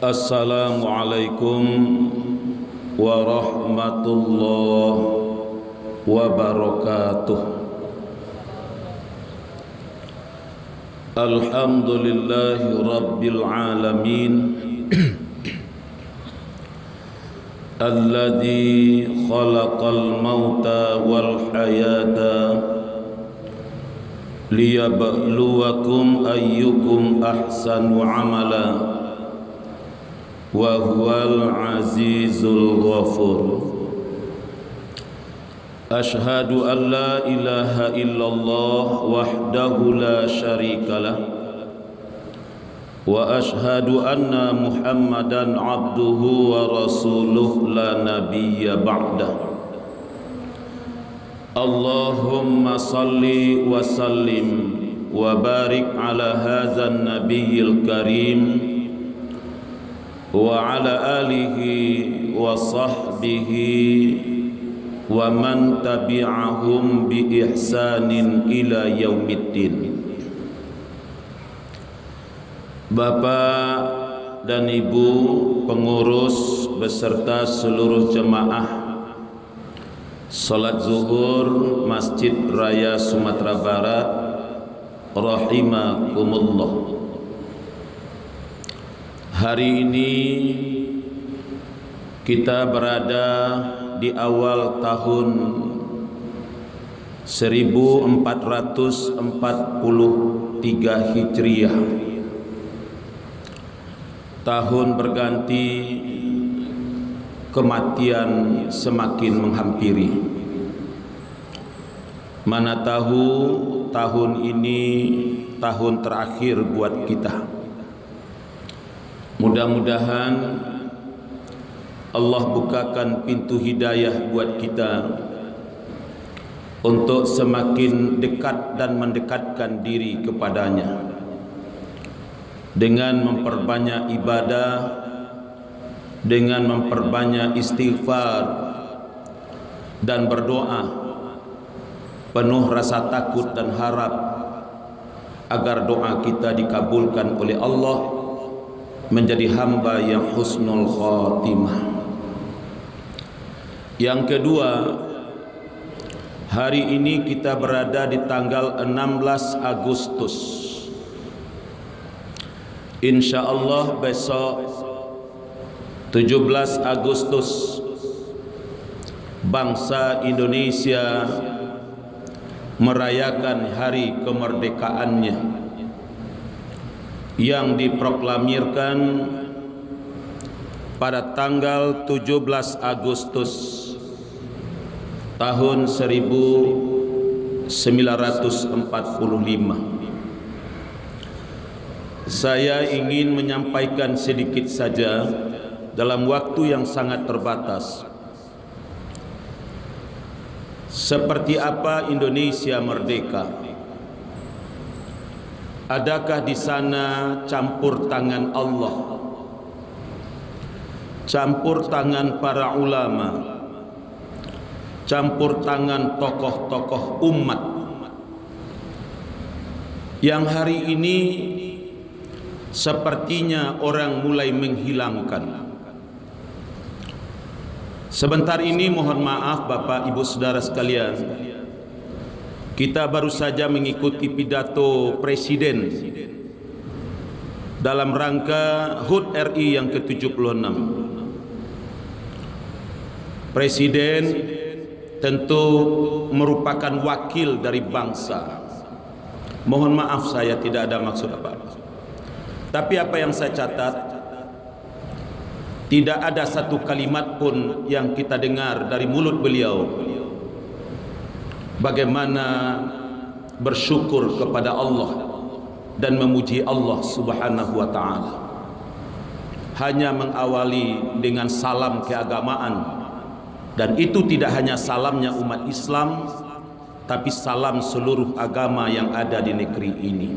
Assalamualaikum warahmatullahi wabarakatuh. Alhamdulillahi rabbil alamin alladzi khalaqal mauta wal hayata liyabluwakum ayyukum ahsanu amala wa huwal azizul ghafur. Ashhadu an la ilaha illallah wahdahu la syarikalah wa ashhadu anna Muhammadan abduhu wa rasuluh la nabiyya ba'dah. Allahumma salli wa sallim wa barik ala hadzal nabiyyil karim wa ala alihi wa sahbihi wa man tabi'ahum bi ihsanin ila yaumiddin. Bapak dan Ibu pengurus beserta seluruh jemaah salat zuhur Masjid Raya Sumatera Barat rahimakumullah. Hari ini kita berada di awal tahun 1443 Hijriah. Tahun berganti, kematian semakin menghampiri. Mana tahu tahun ini tahun terakhir buat kita. Mudah-mudahan Allah bukakan pintu hidayah buat kita untuk semakin dekat dan mendekatkan diri kepadanya dengan memperbanyak ibadah, dengan memperbanyak istighfar dan berdoa penuh rasa takut dan harap agar doa kita dikabulkan oleh Allah menjadi hamba yang husnul khatimah. Yang kedua, hari ini kita berada di tanggal 16 Agustus. Insya Allah besok 17 Agustus bangsa Indonesia merayakan hari kemerdekaannya yang diproklamirkan pada tanggal 17 Agustus tahun 1945. Saya ingin menyampaikan sedikit saja dalam waktu yang sangat terbatas. Seperti apa Indonesia merdeka? Adakah di sana campur tangan Allah, campur tangan para ulama, campur tangan tokoh-tokoh umat yang hari ini sepertinya orang mulai menghilangkan? Sebentar ini mohon maaf Bapak Ibu Saudara sekalian, kita baru saja mengikuti pidato Presiden dalam rangka HUT RI yang ke-76. Presiden tentu merupakan wakil dari bangsa. Mohon maaf saya tidak ada maksud apa-apa. Tapi apa yang saya catat, tidak ada satu kalimat pun yang kita dengar dari mulut beliau bagaimana bersyukur kepada Allah dan memuji Allah Subhanahu wa taala. Hanya mengawali dengan salam keagamaan, dan itu tidak hanya salamnya umat Islam, tapi salam seluruh agama yang ada di negeri ini.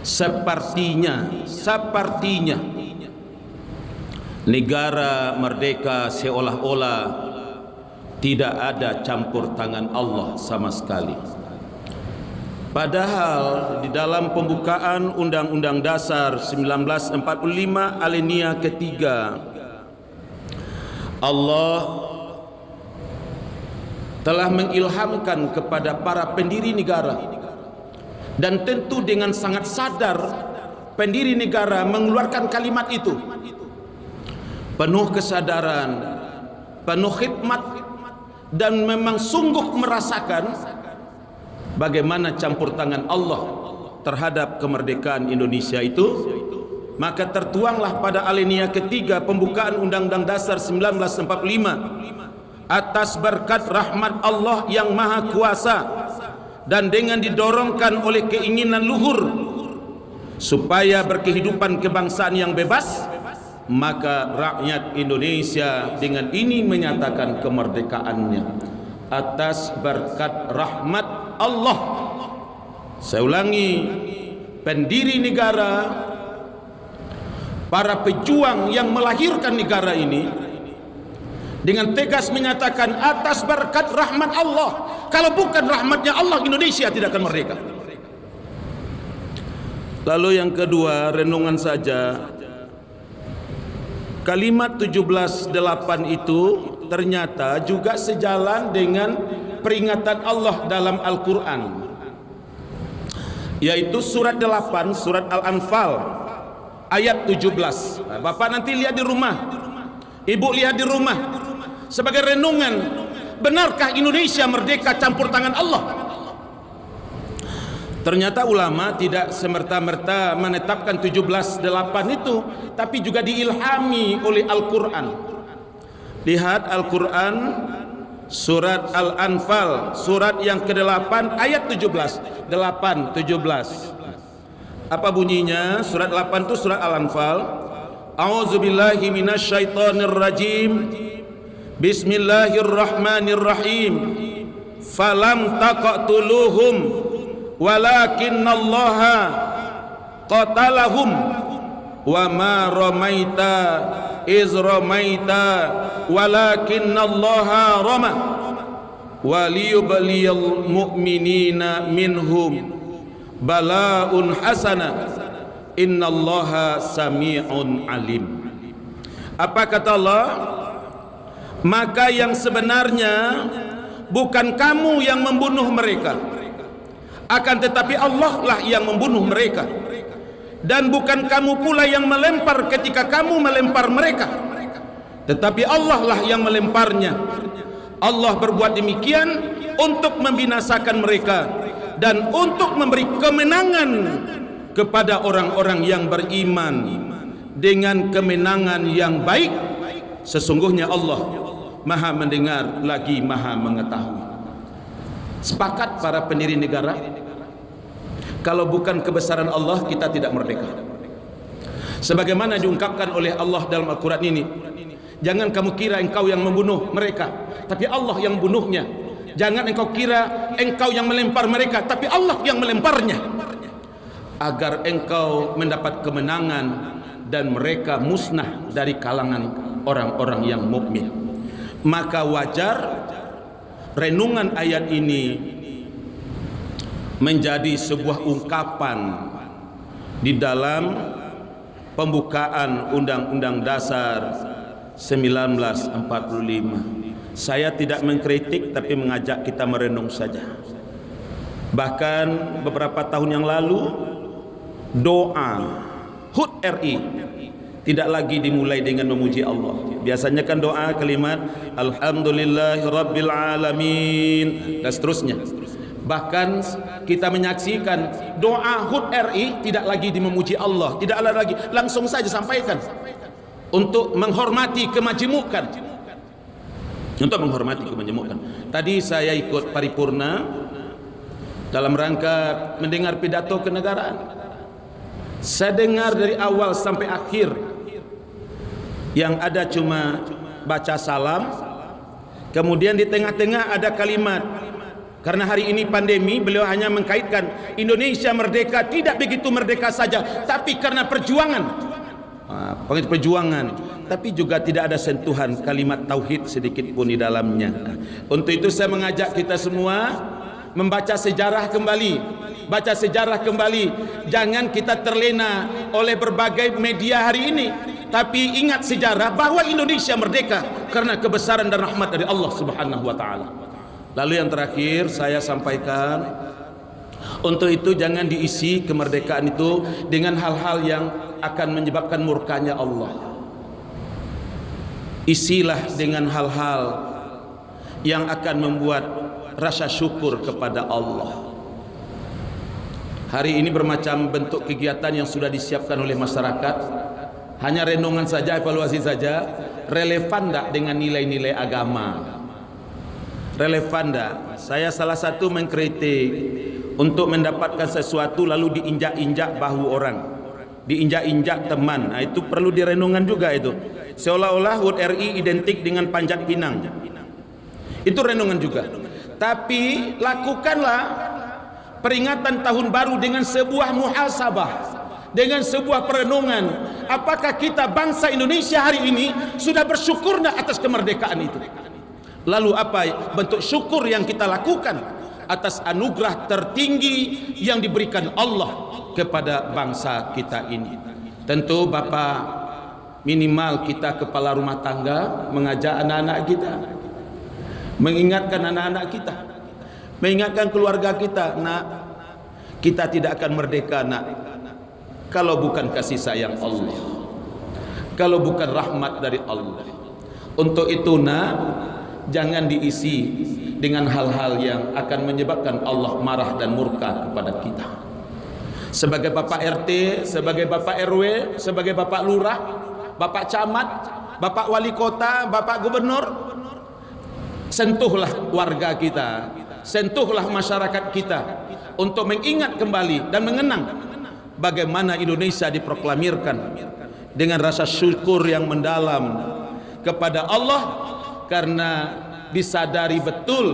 Sepertinya negara merdeka seolah-olah tidak ada campur tangan Allah sama sekali. Padahal di dalam pembukaan Undang-Undang Dasar 1945 alinea ketiga, Allah telah mengilhamkan kepada para pendiri negara, dan tentu dengan sangat sadar pendiri negara mengeluarkan kalimat itu penuh kesadaran, penuh khidmat, dan memang sungguh merasakan bagaimana campur tangan Allah terhadap kemerdekaan Indonesia itu. Maka tertuanglah pada alinea ketiga pembukaan Undang-Undang Dasar 1945, atas berkat rahmat Allah yang maha kuasa dan dengan didorongkan oleh keinginan luhur supaya berkehidupan kebangsaan yang bebas, maka rakyat Indonesia dengan ini menyatakan kemerdekaannya atas berkat rahmat Allah. Saya ulangi, pendiri negara, para pejuang yang melahirkan negara ini dengan tegas menyatakan atas berkat rahmat Allah. Kalau bukan rahmatnya Allah, Indonesia tidak akan merdeka. Lalu yang kedua, renungan saja. Kalimat 17:8 itu ternyata juga sejalan dengan peringatan Allah dalam Al-Quran, yaitu surat 8, surat Al-Anfal ayat 17. Bapak nanti lihat di rumah, ibu lihat di rumah sebagai renungan. Benarkah Indonesia merdeka campur tangan Allah? Ternyata ulama tidak semerta-merta menetapkan 17:8 itu, tapi juga diilhami oleh Al-Quran. Lihat Al-Quran surat Al-Anfal, surat yang ke-8 ayat 17. 8, 17. Apa bunyinya? Surat 8 itu surat Al-Anfal. A'udzubillahi minasyaitonir rajim. Bismillahirrahmanirrahim. Falam taqtuluhum walakinnallaha qatalahum wa ma ramaita iz ramaita walakinnallaha rama waliyubliyal mu'minina minhum bala'un hasana innallaha sami'un alim. Apa kata Allah? Maka yang sebenarnya bukan kamu yang membunuh mereka, akan tetapi Allah lah yang membunuh mereka, dan bukan kamu pula yang melempar ketika kamu melempar mereka, tetapi Allah lah yang melemparnya. Allah berbuat demikian untuk membinasakan mereka dan untuk memberi kemenangan kepada orang-orang yang beriman dengan kemenangan yang baik. Sesungguhnya Allah Maha mendengar lagi Maha mengetahui. Sepakat para pendiri negara, kalau bukan kebesaran Allah kita tidak merdeka. Sebagaimana diungkapkan oleh Allah dalam Al-Quran ini, jangan kamu kira engkau yang membunuh mereka, tapi Allah yang membunuhnya. Jangan engkau kira engkau yang melempar mereka, tapi Allah yang melemparnya, agar engkau mendapat kemenangan dan mereka musnah dari kalangan orang-orang yang mukmin. Maka wajar renungan ayat ini menjadi sebuah ungkapan di dalam pembukaan Undang-Undang Dasar 1945. Saya tidak mengkritik, tapi mengajak kita merenung saja. Bahkan beberapa tahun yang lalu, doa HUT RI tidak lagi dimulai dengan memuji Allah. Biasanya kan doa kalimat Alhamdulillahirabbil alamin dan seterusnya. Bahkan kita menyaksikan doa HUT RI tidak lagi memuji Allah, tidak ada lagi, langsung saja sampaikan untuk menghormati kemajemukan. Untuk menghormati kemajemukan. Tadi saya ikut paripurna dalam rangka mendengar pidato kenegaraan. Saya dengar dari awal sampai akhir, yang ada cuma baca salam, kemudian di tengah-tengah ada kalimat, karena hari ini pandemi, beliau hanya mengkaitkan Indonesia merdeka tidak begitu merdeka saja, tapi karena perjuangan. Perjuangan, tapi juga tidak ada sentuhan kalimat tauhid sedikit pun di dalamnya. Untuk itu saya mengajak kita semua membaca sejarah kembali baca sejarah kembali. Jangan kita terlena oleh berbagai media hari ini, tapi ingat sejarah bahwa Indonesia merdeka karena kebesaran dan rahmat dari Allah Subhanahu wa taala. Lalu yang terakhir saya sampaikan, untuk itu jangan diisi kemerdekaan itu dengan hal-hal yang akan menyebabkan murkanya Allah. Isilah dengan hal-hal yang akan membuat rasa syukur kepada Allah. Hari ini bermacam bentuk kegiatan yang sudah disiapkan oleh masyarakat. Hanya renungan saja, evaluasi saja. Relevan tak dengan nilai-nilai agama? Relevan tak? Saya salah satu mengkritik untuk mendapatkan sesuatu lalu diinjak-injak bahu orang, diinjak-injak teman. Nah, itu perlu direnungan juga itu. Seolah-olah HUT RI identik dengan panjat pinang. Itu renungan juga. Tapi lakukanlah peringatan tahun baru dengan sebuah muhasabah, dengan sebuah perenungan. Apakah kita bangsa Indonesia hari ini sudah bersyukur atas kemerdekaan itu? Lalu apa bentuk syukur yang kita lakukan atas anugerah tertinggi yang diberikan Allah kepada bangsa kita ini? Tentu Bapak, minimal kita kepala rumah tangga mengajak anak-anak kita, mengingatkan anak-anak kita, mengingatkan keluarga kita. Nak, kita tidak akan merdeka nak kalau bukan kasih sayang Allah, kalau bukan rahmat dari Allah. Untuk itu nak, jangan diisi dengan hal-hal yang akan menyebabkan Allah marah dan murka kepada kita. Sebagai Bapak RT, sebagai Bapak RW, sebagai Bapak Lurah, Bapak Camat, Bapak Wali Kota, Bapak Gubernur, sentuhlah warga kita, sentuhlah masyarakat kita untuk mengingat kembali dan mengenang bagaimana Indonesia diproklamirkan dengan rasa syukur yang mendalam kepada Allah, karena disadari betul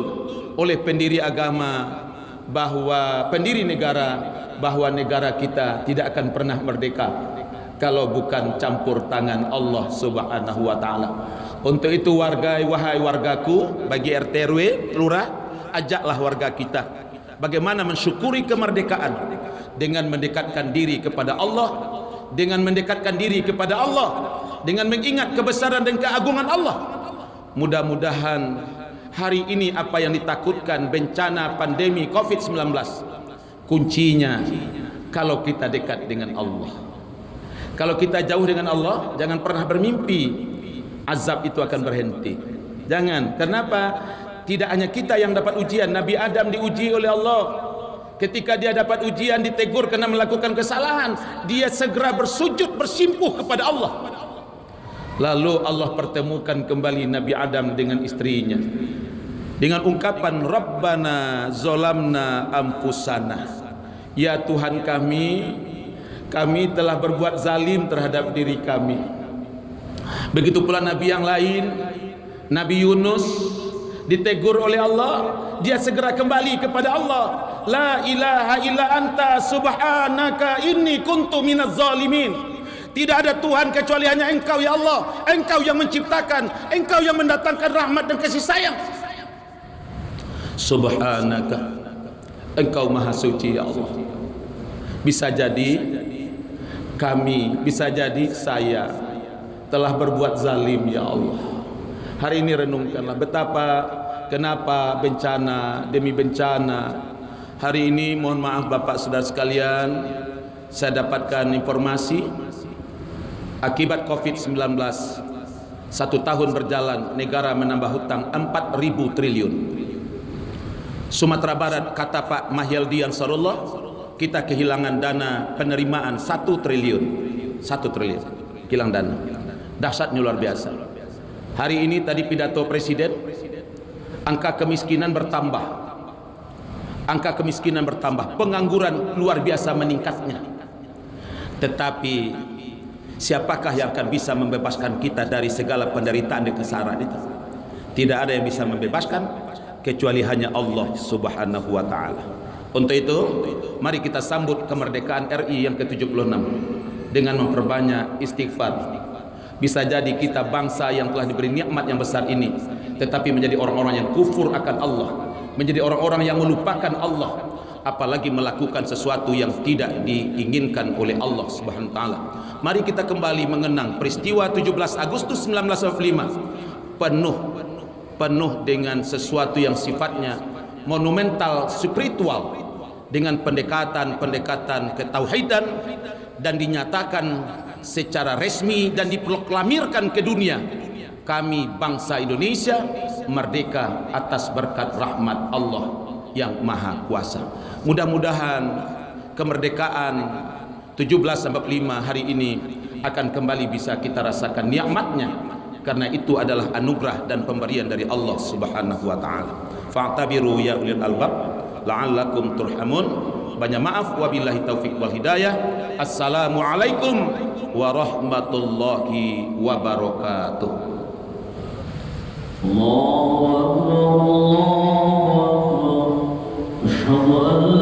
oleh pendiri agama bahwa pendiri negara, bahwa negara kita tidak akan pernah merdeka kalau bukan campur tangan Allah Subhanahu wa taala. Untuk itu wahai wargaku, bagi RT RW, lurah, ajaklah warga kita bagaimana mensyukuri kemerdekaan dengan mendekatkan diri kepada Allah, dengan mendekatkan diri kepada Allah, dengan mengingat kebesaran dan keagungan Allah. Mudah-mudahan hari ini apa yang ditakutkan, bencana pandemi Covid-19, kuncinya kalau kita dekat dengan Allah. Kalau kita jauh dengan Allah, jangan pernah bermimpi azab itu akan berhenti. Jangan. Kenapa? Tidak hanya kita yang dapat ujian. Nabi Adam diuji oleh Allah. Ketika dia dapat ujian, ditegur karena melakukan kesalahan, dia segera bersujud, bersimpuh kepada Allah. Lalu Allah pertemukan kembali Nabi Adam dengan istrinya dengan ungkapan Rabbana zolamna ampusana. Ya Tuhan kami telah berbuat zalim terhadap diri kami. Begitu pula Nabi yang lain, Nabi Yunus ditegur oleh Allah, dia segera kembali kepada Allah. La ilaha illa anta subhanaka inni kuntu minaz zalimin. Tidak ada Tuhan kecuali hanya Engkau ya Allah. Engkau yang menciptakan, Engkau yang mendatangkan rahmat dan kasih sayang. Subhanaka, Engkau maha suci ya Allah. Bisa jadi kami, bisa jadi saya telah berbuat zalim ya Allah. Hari ini renungkanlah betapa, kenapa bencana demi bencana. Hari ini mohon maaf Bapak Saudara sekalian, saya dapatkan informasi akibat Covid-19, 1 tahun berjalan negara menambah hutang 4.000 triliun. Sumatera Barat, kata Pak Mahyaldi Ansarullah, kita kehilangan dana penerimaan 1 triliun. 1 triliun hilang dana. Dahsyatnya luar biasa. Hari ini tadi pidato Presiden, angka kemiskinan bertambah. Angka kemiskinan bertambah, pengangguran luar biasa meningkatnya. Tetapi siapakah yang akan bisa membebaskan kita dari segala penderitaan dan kesaran itu? Tidak ada yang bisa membebaskan kecuali hanya Allah Subhanahu wa taala. Untuk itu, mari kita sambut kemerdekaan RI yang ke-76 dengan memperbanyak istighfar. Bisa jadi kita bangsa yang telah diberi nikmat yang besar ini, tetapi menjadi orang-orang yang kufur akan Allah, menjadi orang-orang yang melupakan Allah. apalagi melakukan sesuatu yang tidak diinginkan oleh Allah Subhanahu wa taala. Mari kita kembali mengenang peristiwa 17 Agustus 1945 penuh dengan sesuatu yang sifatnya monumental spiritual, dengan pendekatan ketauhidan, dan dinyatakan secara resmi dan diproklamirkan ke dunia, kami bangsa Indonesia merdeka atas berkat rahmat Allah yang Maha Kuasa. Mudah-mudahan kemerdekaan 17/5 hari ini akan kembali bisa kita rasakan nikmatnya, karena itu adalah anugerah dan pemberian dari Allah Subhanahu wa taala. Fa'tabiru ya ulil albab la'allakum turhamun. Banyak maaf, wabillahi taufik wal hidayah. Assalamualaikum warahmatullahi wabarakatuh. Allahu akbar, Allahu akbar. Asyhadu an